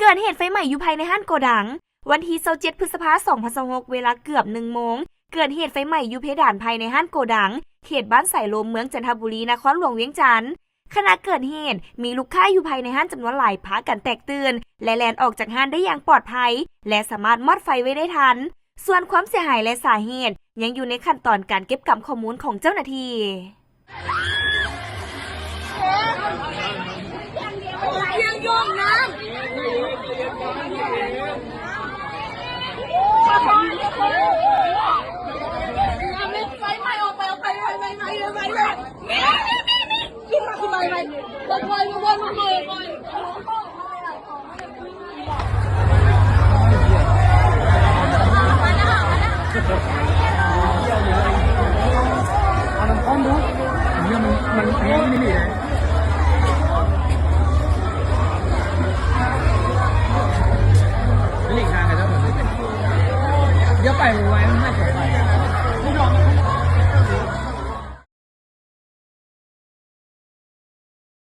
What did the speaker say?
กิดเหตุไฟไหม้อยู่ภายในห้างโกดังวันที่27 พฤษภาคม 2026 เวลาเกือบ1 โมงเกิดเหตุไฟไหม้อยู่เพดานภายในห้างโกดังเขตบ้านสายลมเมืองจันทบุรีนครหลวงเวียงจันทร์ขณะเกิดเหตุมีลูกค้าอยู่ภายในห้างจำนวนหลายพากันแตกตื่นและแลนออกจากห้างได้อย่างปลอดภัยและสามารถมอดไฟไว้ได้ทันส่วนความเสียหายและสาเหตุยังอยู่ในขั้นตอนการเก็บกำข้อมูลของเจ้าหน้าที่ยังโยงน้ำไฟไหม้ออกไปไฟเลยขึ้นมาขึ้นไปวนเอามันพร้อมดูเนี่ยมันแพงนี่เลยหลีกทางกันแล้วเดี๋ยวไปไว้มันไม่ปลอดภัย